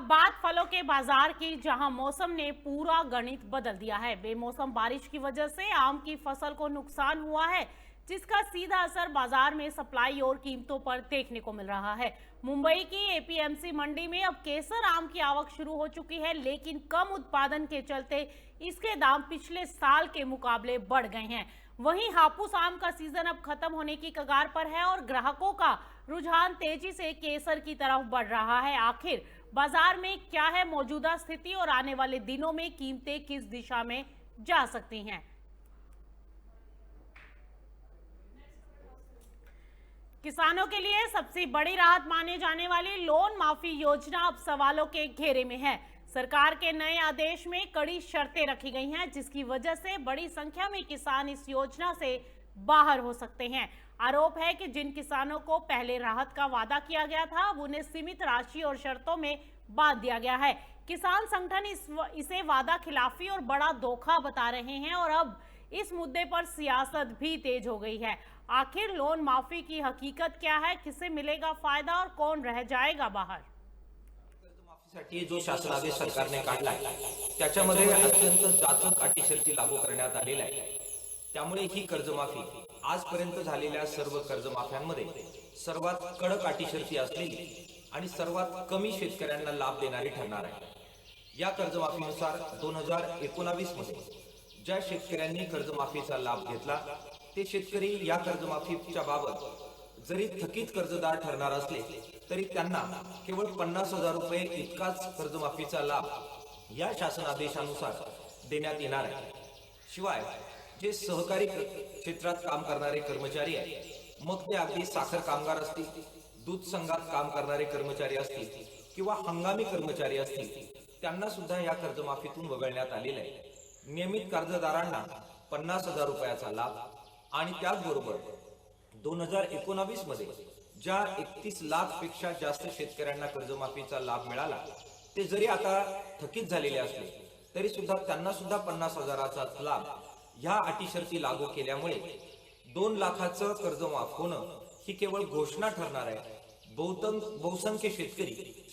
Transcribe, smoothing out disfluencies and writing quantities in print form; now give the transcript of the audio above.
अब बात फलों के बाजार की, जहां मौसम ने पूरा गणित बदल दिया है। बेमौसम बारिश की वजह से आम की फसल को नुकसान हुआ है, जिसका सीधा असर बाजार में सप्लाई और कीमतों पर देखने को मिल रहा है। मुंबई की एपीएमसी मंडी में अब केसर आम की आवक शुरू हो चुकी है, लेकिन कम उत्पादन के चलते इसके दाम पिछले साल के मुकाबले बढ़ गए हैं। वहीं हापुस आम का सीजन अब खत्म होने की कगार पर है और ग्राहकों का रुझान तेजी से केसर की तरफ बढ़ रहा है। आखिर बाजार में क्या है मौजूदा स्थिति और आने वाले दिनों में कीमतें किस दिशा में जा सकती हैं? किसानों के लिए सबसे बड़ी राहत माने जाने वाली लोन माफी योजना अब सवालों के घेरे में है। सरकार के नए आदेश में कड़ी शर्तें रखी गई हैं, जिसकी वजह से बड़ी संख्या में किसान इस योजना से बाहर हो सकते हैं। आरोप है कि जिन किसानों को पहले राहत का वादा किया गया था, अब उन्हें सीमित राशि और शर्तों में बांध दिया गया है। किसान संगठन इसे वादा खिलाफी और बड़ा धोखा बता रहे हैं और अब इस मुद्दे पर सियासत भी तेज हो गई है। आखिर लोन माफी की हकीकत क्या है, किसे मिलेगा फायदा और कौन रह जाएगा बाहर? कर्जमाफीसाठी जो शासनादेश सरकारने काढलाय त्याच्यामध्ये अत्यंत जाचक अटी शर्ती लागू करण्यात आलेल्या आहे। त्यामुळे ही कर्जमाफी आजपर्यंत झालेल्या सर्व कर्जमाफ्यांमध्ये सर्वात कडक अटी शर्ती असलेली आणि सर्वात कमी शेतकऱ्यांना लाभ देणारी ठरणार आहे। या कर्जमाफीनुसार 2019 मध्ये ज्या शेतकऱ्यांनी कर्जमाफीचा लाभ घेतला ते शेतकरी या कर्जमाफीच्या बाबत जरी थकीत कर्जदार ठरणार असले तरी त्यांना केवळ 50,000 रुपये इतकाच कर्जमाफीचा लाभ या शासन आदेशानुसार देण्यात येणार आहे। शिवाय जे सहकारी क्षेत्रात काम करणारे कर्मचारी आहेत, मग ते अगदी साखर कामगार असतील, दूध संघात काम करणारे कर्मचारी असतील किंवा हंगामी कर्मचारी असतील, त्यांना सुद्धा या कर्जमाफीतून वगळण्यात आलेले आहे। नियमित कर्जदारांना 50,000 रुपयाचा लाभ आणि त्याचबरोबर 2019 मध्ये ज्या 31 लाख पेक्षा जास्त शेतकऱ्यांना कर्जमाफीचा लाभ मिळाला ते जरी आता थकीत झालेले असले तरी सुद्धा त्यांना सुद्धा 50,000चा लाभ ह्या अटी शर्ती लागू केल्यामुळे 2 लाखाचं कर्ज माफ होणं ही केवळ घोषणा ठरणार आहे। बहुसंख्य शेतकरी